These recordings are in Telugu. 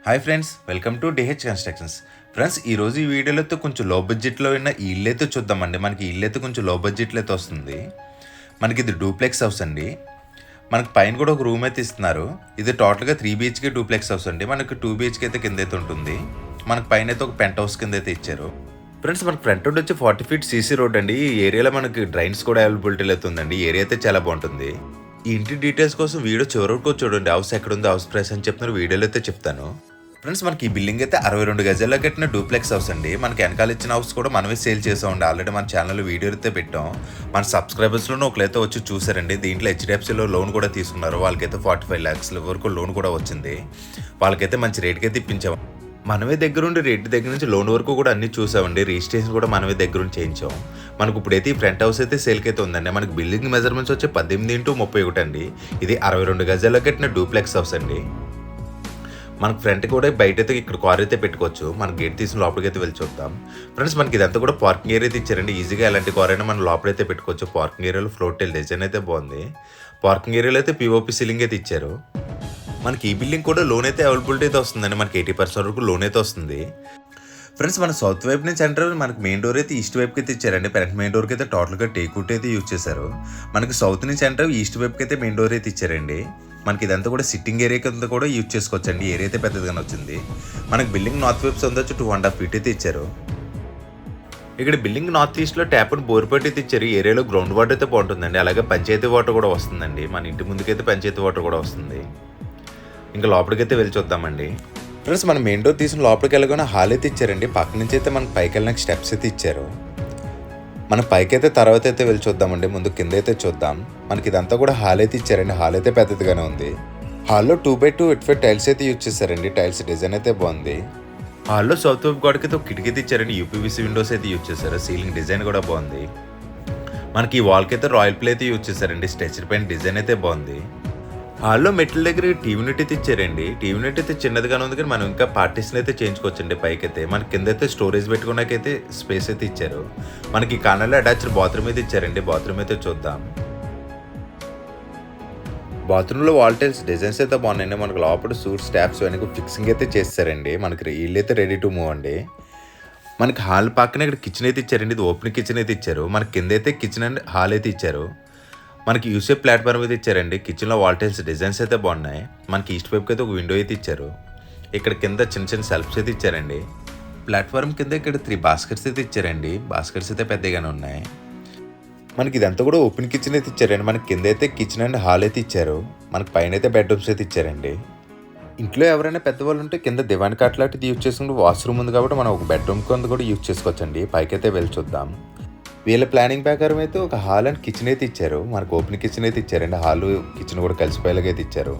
Hi friends, welcome to DH constructions. Friends, ఈరోజు ఈ వీడియోలో అయితే కొంచెం లో బడ్జెట్లో ఉన్న ఈ ఇల్లు అయితే చూద్దామండి. మనకి ఇల్లు అయితే కొంచెం లో బడ్జెట్లో అయితే వస్తుంది. మనకి ఇది డూప్లెక్స్ హౌస్ అండి. మనకి పైన కూడా ఒక రూమ్ అయితే ఇస్తున్నారు. ఇది టోటల్గా 3 BHK డూప్లెక్స్ హౌస్ అండి. మనకి 2 BHK అయితే కింద అయితే ఉంటుంది. మనకి పైన అయితే ఒక పెంట్ హౌస్ కింద అయితే ఇచ్చారు. ఫ్రెండ్స్, మనకి ఫ్రంట్ రోడ్ వచ్చి 40 feet CC రోడ్ అండి. ఈ ఏరియాలో మనకి డ్రైన్స్ కూడా అవైలబిలిటీలో అయితే ఉందండి. ఈ ఏరియా అయితే చాలా బాగుంటుంది. ఈ ఇంటి డీటెయిల్స్ కోసం వీడియో చివరి వరకు చూడండి. హౌస్ ఎక్కడ ఉంది, హౌస్ ప్రైస్ అని చెప్తున్నారు, వీడియోలో అయితే చెప్తాను. ఫ్రెండ్స్, మనకి ఈ బిల్డింగ్ అయితే 62 గజాల్లో కట్టిన డూప్లెక్స్ హౌస్ అండి. మనకి వెనకాల ఇచ్చిన హౌస్ కూడా మనమే సేల్ చేసామండి. ఆల్రెడీ మన ఛానల్లో వీడియో అయితే పెట్టాం. మన సబ్స్క్రైబర్స్లోనూ ఒకరైతే వచ్చి చూసారండి. దీంట్లో HDFCలో లోన్ కూడా తీసుకున్నారు. వాళ్ళకైతే 45 lakhs వరకు లోన్ కూడా వచ్చింది. వాళ్ళకైతే మంచి రేట్కి అయితే ఇప్పించాం. మనమే దగ్గరుండి రేట్ దగ్గర నుంచి లోన్ వరకు కూడా అన్ని చూసామండి. రిజిస్ట్రేషన్ కూడా మనమే దగ్గరుండి చేయించాం. మనకు ఇప్పుడైతే ఈ ఫ్రంట్ హౌస్ అయితే సేల్కి అయితే ఉందండి. మనకి బిల్డింగ్ మెజర్మెంట్స్ వచ్చి 18x31 అండి. ఇది 62 గజాల్లో కట్టిన డూప్లెక్స్ హౌస్ అండి. మనకు ఫ్రంట్ కూడా బయట అయితే ఇక్కడ కార్ అయితే పెట్టుకోవచ్చు. మనం గేట్ తీసిన లోపలికి అయితే వెళ్ళి చూద్దాం. ఫ్రెండ్స్, మనకి ఇదంతా కూడా పార్కింగ్ ఏరియా అయితే ఇచ్చారండి. ఈజీగా ఎలాంటి కార్ అయినా మనం లోపలైతే పెట్టుకోవచ్చు. పార్కింగ్ ఏరియాలో ఫ్లోర్ టైల్ డిజైన్ అయితే బాగుంది. పార్కింగ్ ఏరియాలో అయితే POP సీలింగ్ అయితే ఇచ్చారు. మనకి ఈ బిల్డింగ్ కూడా లోన్ అయితే అవైలబిలిటీ అయితే వస్తుందండి. మనకి 80% వరకు లోన్ అయితే వస్తుంది. ఫ్రెండ్స్, మన సౌత్ వైపు నుంచి ఎంటర్ మనకి మెయిన్ డోర్ అయితే ఈస్ట్ వైపుకి అయితే ఇచ్చారండి. ఫ్రంట్ మెయిన్ డోర్కి అయితే టోటల్గా టేక్వుడ్ అయితే యూజ్ చేశారు. మనకి సౌత్ నుంచి ఎంటర్ ఈస్ట్ వైపుకి అయితే మెయిన్ డోర్ అయితే ఇచ్చారండి. మనకి ఇదంతా కూడా సిట్టింగ్ ఏరియా కింద కూడా యూజ్ చేసుకోవచ్చండి. ఏరియా అయితే పెద్దదిగానే వచ్చింది. మనకి బిల్డింగ్ నార్త్ వైపు ఉండొచ్చు 2.5 feet అయితే ఇచ్చారు. ఇక్కడ బిల్డింగ్ నార్త్ ఈస్ట్లో ట్యాప్ అండ్ బోర్ పెట్టి అయితే ఇచ్చారు. ఈ ఏరియాలో గ్రౌండ్ వాటర్ అయితే బాగుంటుందండి. అలాగే పంచాయతీ వాటర్ కూడా వస్తుందండి. మన ఇంటి ముందుకైతే పంచాయతీ వాటర్ కూడా వస్తుంది. ఇంకా లోపలికైతే వెళ్ళి చూద్దామండి. ఫ్రెండ్స్, మన మెయిన్ డోర్ తీసిన లోపలికి వెళ్ళగానే హాల్ అయితే ఇచ్చారండి. పక్క నుంచి అయితే మనకి పైకి వెళ్ళడానికి స్టెప్స్ అయితే ఇచ్చారు. మనం పైకి అయితే తర్వాత అయితే వెళ్ళి చూద్దామండి. ముందు కింద అయితే చూద్దాం. మనకి ఇదంతా కూడా హాల్ అయితే ఇచ్చారండి. హాల్ అయితే పెద్దదిగానే ఉంది. హాల్లో 2x2 ఎట్ఫెట్ టైల్స్ అయితే యూజ్ చేశారండి. టైల్స్ డిజైన్ అయితే బాగుంది. హాల్లో సౌత్ వైపు గోడకి అయితే ఒక కిటికీ అయితే ఇచ్చారండి. UPVC విండోస్ అయితే యూజ్ చేశారు. సీలింగ్ డిజైన్ కూడా బాగుంది. మనకి ఈ వాల్కి అయితే రాయల్ ప్లే అయితే యూజ్ చేశారండి. స్ట్రెచర్ పెయింట్ డిజైన్ అయితే బాగుంది. హాల్లో మెట్ల దగ్గర టీవీ యూనిట్ అయితే ఇచ్చారండి. టీవీ యూనిట్ అయితే చిన్నదిగానే ఉంది, కానీ మనం ఇంకా పార్టీషన్ అయితే చేయించుకోవచ్చండి. పైకి అయితే మనకి కింద అయితే స్టోరేజ్ పెట్టుకోవడానికైతే స్పేస్ అయితే ఇచ్చారు. మనకి కార్నర్లో అటాచ్డ్ బాత్రూమ్ అయితే ఇచ్చారండి. బాత్రూమ్ అయితే చూద్దాం. బాత్రూంలో వాల్ టైల్స్ డిజైన్స్ అయితే బాగున్నాయండి. మనకి లోపల సూట్ స్టాప్స్ వెనక ఫిక్సింగ్ అయితే చేస్తారండి. మనకి ఇల్లు అయితే రెడీ టు మూవ్ అండి. మనకి హాల్ పక్కన ఇక్కడ కిచెన్ అయితే ఇచ్చారండి. ఇది ఓపెన్ కిచెన్ అయితే ఇచ్చారు. మనకి కింద అయితే కిచెన్ అండ్ హాల్ అయితే ఇచ్చారు. మనకి యూసేఫ్ ప్లాట్ఫామ్ అయితే ఇచ్చారండి. కిచెన్లో వాల్ టైల్స్ డిజైన్స్ అయితే బాగున్నాయి. మనకి ఈస్ట్ వైపుకి అయితే ఒక విండో అయితే ఇచ్చారు. ఇక్కడ కింద చిన్న చిన్న సెల్ఫ్స్ అయితే ఇచ్చారండి. ప్లాట్ఫామ్ కింద ఇక్కడ 3 బాస్కెట్స్ అయితే ఇచ్చారండి. బాస్కెట్స్ అయితే పెద్దగానే ఉన్నాయి. మనకి ఇదంతా కూడా ఓపెన్ కిచెన్ అయితే ఇచ్చారండి. మనకి కింద అయితే కిచెన్ అండ్ హాల్ అయితే ఇచ్చారు. మనకి పైన అయితే బెడ్రూమ్స్ అయితే ఇచ్చారండి. ఇంట్లో ఎవరైనా పెద్దవాళ్ళు ఉంటే కింద దివాన్ కాట్ లాంటిది యూజ్ చేసుకుంటూ వాష్రూమ్ ఉంది కాబట్టి మనం ఒక బెడ్రూమ్ కింద కూడా యూజ్ చేసుకోవచ్చండి. పైకి అయితే వెళ్ళి చూద్దాం. వీళ్ళ ప్లానింగ్ ప్రకారం అయితే ఒక హాల్ అండ్ కిచెన్ అయితే ఇచ్చారు. మనకు ఓపెన్ కిచెన్ అయితే ఇచ్చారండి. హాల్ కిచెన్ కూడా కలిసిపోయేలాగా అయితే ఇచ్చారు.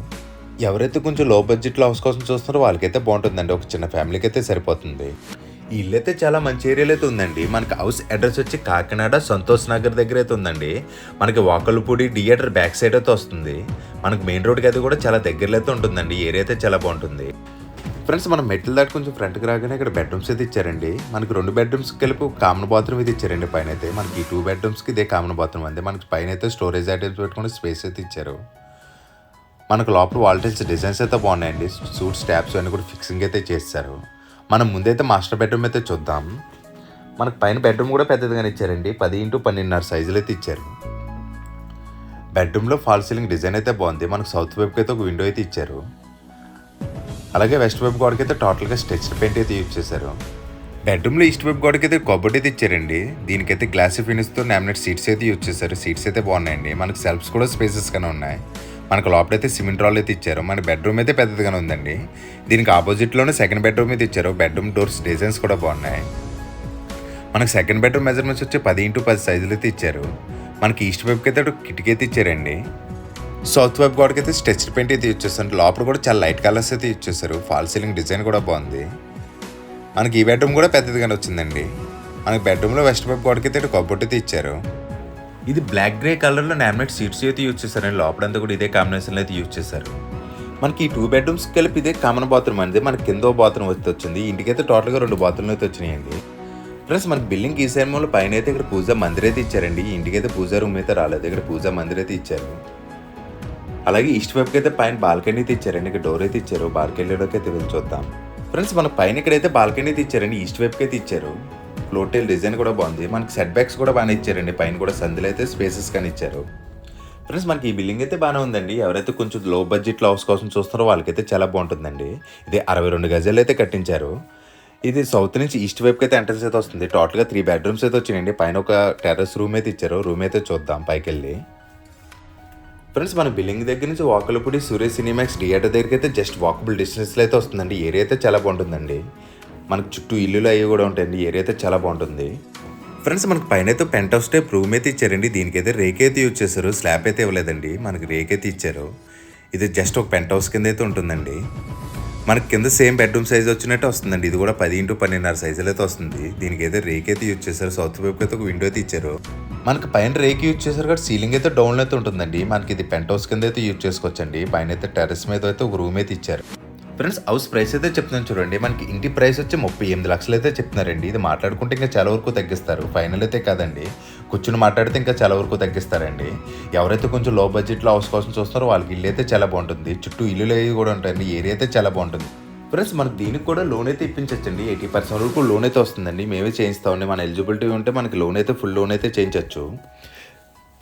ఎవరైతే కొంచెం లో బడ్జెట్లో హౌస్ కోసం చూస్తున్నారో వాళ్ళకైతే బాగుంటుందండి. ఒక చిన్న ఫ్యామిలీకి అయితే సరిపోతుంది. ఈ ఇల్లు అయితే చాలా మంచి ఏరియాలో అయితే ఉందండి. మనకి హౌస్ అడ్రస్ వచ్చి కాకినాడ సంతోష్ నగర్ దగ్గర అయితే ఉందండి. మనకి వాకలపూడి థియేటర్ బ్యాక్ సైడ్ అయితే వస్తుంది. మనకి మెయిన్ రోడ్కి అయితే కూడా చాలా దగ్గరలో అయితే ఉంటుందండి. ఈ ఏరియా అయితే చాలా బాగుంటుంది. ఫ్రెండ్స్, మనం మెట్లు దాటి కొంచెం ఫ్రంట్కి రాగానే ఇక్కడ బెడ్రూమ్స్ అయితే ఇచ్చారండి. మనకి 2 bedrooms కలిపి కామన్ బాత్రూమ్ అయితే ఇచ్చారండి. పైన అయితే మనకి 2 bedrooms ఇదే కామన్ బాత్రూమ్ అంతే. మనకి పైన అయితే స్టోరేజ్ ఐటమ్స్ పెట్టుకుని స్పేస్ అయితే ఇచ్చారు. మనకు లోపల వాల్ టైల్స్ డిజైన్స్ అయితే బాగున్నాయండి. సూట్ స్టాప్స్ అన్నీ కూడా ఫిక్సింగ్ అయితే చేస్తారు. మనం ముందైతే మాస్టర్ బెడ్రూమ్ అయితే చూద్దాం. మనకు పైన బెడ్రూమ్ కూడా పెద్దదిగానే ఇచ్చారండి. 10x12.5 సైజులు అయితే ఇచ్చారు. బెడ్రూమ్లో ఫాల్ సీలింగ్ డిజైన్ అయితే బాగుంది. మనకు సౌత్ వైపుకి అయితే ఒక విండో అయితే ఇచ్చారు. అలాగే వెస్ట్ వైపు గోడకి అయితే టోటల్గా స్ట్రెచర్ పెయింట్ అయితే యూజ్ చేశారు. బెడ్రూమ్లో ఈస్ట్ వైపు గోడకి అయితే కబోర్డ్ అయితే ఇచ్చారండి. దీనికైతే గ్లాసీ ఫినిష్తో లామినేట్ సీట్స్ అయితే యూజ్ చేశారు. సీట్స్ అయితే బాగున్నాయండి. మనకి సెల్ఫ్స్ కూడా స్పేసెస్గానే ఉన్నాయి. మనకు లోపలైతే సిమెంట్ రాల్ అయితే ఇచ్చారు. మన బెడ్రూమ్ అయితే పెద్దదిగానే ఉందండి. దీనికి ఆపోజిట్లోనే సెకండ్ బెడ్రూమ్ అయితే ఇచ్చారు. బెడ్రూమ్ డోర్స్ డిజైన్స్ కూడా బాగున్నాయి. మనకి సెకండ్ బెడ్రూమ్ మెజర్మెంట్స్ వచ్చి 10x10 సైజులు అయితే ఇచ్చారు. మనకి ఈస్ట్ వైపుకి అయితే కిటికీ అయితే ఇచ్చారండి. సౌత్ వైపు గోడకి అయితే స్ట్రెచర్ పెయింట్ అయితే యూజ్ చేస్తారు. లోపల కూడా చాలా లైట్ కలర్స్ అయితే యూజ్ చేశారు. ఫాల్ సీలింగ్ డిజైన్ కూడా బాగుంది. మనకి ఈ బెడ్రూమ్ కూడా పెద్దదిగానే వచ్చిందండి. మనకి బెడ్రూమ్లో వెస్ట్ వైపు గోడకి అయితే కబోర్డ్ అయితే ఇచ్చారు. ఇది బ్లాక్ గ్రే కలర్లో లామినేట్ సీట్స్ అయితే యూజ్ చేశారండి. లోపలంతా కూడా ఇదే కాంబినేషన్లో అయితే యూజ్ చేశారు. మనకి ఈ 2 bedrooms కలిపి ఇదే కామన్ బాత్రూమ్ అనేది. మనకి కింద బాత్రూమ్ అయితే వచ్చింది. ఇంటికైతే టోటల్గా 2 బాత్రూమ్లు అయితే వచ్చినాయండి. ప్లస్ మనకి బిల్డింగ్ ఈ సైడ్ పైన అయితే ఇక్కడ పూజా మందిర్ అయితే ఇచ్చారండి. ఇంటికైతే పూజా రూమ్ అయితే రాలేదు. ఇక్కడ పూజా మందిర్ అయితే ఇచ్చారు. అలాగే ఈస్ట్ వైపుకి అయితే పైన బాల్కనీ అయితే ఇచ్చారండి. ఇక్కడ డోర్ అయితే ఇచ్చారు. బాల్కనీలోకి అయితే వెళ్ళి చూద్దాం. ఫ్రెండ్స్ మన పైన ఇక్కడైతే బాల్కనీ అయితే ఇచ్చారండి. ఈస్ట్ వైపుకి అయితే ఇచ్చారు. ఫ్లోర్ టైల్ డిజైన్ కూడా బాగుంది. మనకి సెట్ బ్యాక్స్ కూడా బాగానే ఇచ్చారండి. పైన కూడా సందులు అయితే స్పేసెస్ కానీ ఇచ్చారు. ఫ్రెండ్స్ మనకి ఈ బిల్డింగ్ అయితే బాగానే ఉందండి. ఎవరైతే కొంచెం లో బడ్జెట్లో హౌస్ కోసం చూస్తున్నారో వాళ్ళకైతే చాలా బాగుంటుందండి. ఇది 62 గజాలు అయితే కట్టించారు. ఇది సౌత్ నుంచి ఈస్ట్ వైపుకి అయితే ఎంట్రన్స్ అయితే వస్తుంది. టోటల్గా 3 బెడ్రూమ్స్ అయితే వచ్చినాయండి. పైన ఒక టెర్రస్ రూమ్ అయితే ఇచ్చారు. రూమ్ అయితే చూద్దాం పైకి వెళ్ళి. ఫ్రెండ్స్ మన బిల్డింగ్ దగ్గర నుంచి వాకలపూడి సూర్య సినిమాక్స్ థియేటర్ దగ్గరికి అయితే జస్ట్ వాకబుల్ డిస్టెన్స్లో అయితే వస్తుందండి. ఏరియా అయితే చాలా బాగుంటుందండి. మనకు చుట్టూ ఇల్లులు అవి కూడా ఉంటాయండి. ఏరియా అయితే చాలా బాగుంటుంది. ఫ్రెండ్స్ మనకు పైన అయితే పెంట్ హౌస్ టైప్ రూమ్ అయితే ఇచ్చారండి. దీనికైతే రేక్ అయితే యూజ్ చేశారు. స్లాబ్ అయితే ఇవ్వలేదండి. మనకి రేక్ అయితే ఇచ్చారు. ఇది జస్ట్ ఒక పెంట్ హౌస్ కింద అయితే ఉంటుందండి. మనకి కింద సేమ్ బెడ్రూమ్ సైజ్ వచ్చినట్టు వస్తుందండి. ఇది కూడా 10x12.5 సైజులో అయితే వస్తుంది. దీనికైతే రేక్ అయితే యూజ్ చేశారు. సౌత్ వైపు అయితే ఒక విండో అయితే ఇచ్చారు. మనకి పైన రేక్ యూజ్ చేశారు కాబట్టి సీలింగ్ అయితే డౌన్ అయితే ఉంటుందండి. మనకి ఇది పెంట్ హౌస్ కింద అయితే యూజ్ చేసుకోవచ్చండి. పైన అయితే టెర్రస్ మీద అయితే ఒక రూమ్ అయితే ఇచ్చారు. ఫ్రెండ్స్ హౌస్ ప్రైస్ అయితే చెప్తున్నాను చూడండి. మనకి ఇంటి ప్రైస్ వచ్చి 38 లక్షలు అయితే చెప్తున్నారండి. ఇది మాట్లాడుకుంటే ఇంకా చాలా వరకు తగ్గిస్తారు. ఫైనల్ అయితే కాదండి, కూర్చుని మాట్లాడితే ఇంకా చాలా వరకు తగ్గిస్తారండి. ఎవరైతే కొంచెం లో బడ్జెట్లో హౌస్ కోసం చూస్తున్నారో వాళ్ళకి ఇల్లు అయితే చాలా బాగుంటుంది. చుట్టూ ఇల్లులు అవి కూడా ఉంటాయండి. ఏరియా అయితే చాలా బాగుంటుంది. ఫ్రెండ్స్ మనకి దీనికి కూడా లోన్ అయితే ఇప్పించచ్చండి. 80% వరకు లోన్ అయితే వస్తుందండి. మేమే చేయిస్తామండి. మన ఎలిజిబిలిటీ ఉంటే మనకి లోన్ అయితే ఫుల్ లోన్ అయితే చేయించవచ్చు.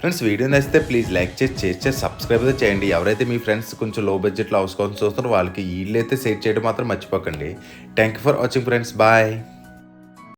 ఫ్రెండ్స్ వీడియో నచ్చితే ప్లీజ్ లైక్ చేసి సబ్స్క్రైబ్ అయితే చేయండి. ఎవరైతే మీ ఫ్రెండ్స్ కొంచెం లో బడ్జెట్లో హౌస్ కోసం చూస్తున్నారో వాళ్ళకి ఈ ఇల్లు అయితే షేర్ చేయడం మాత్రం మర్చిపోకండి. Thank you for watching friends. Bye.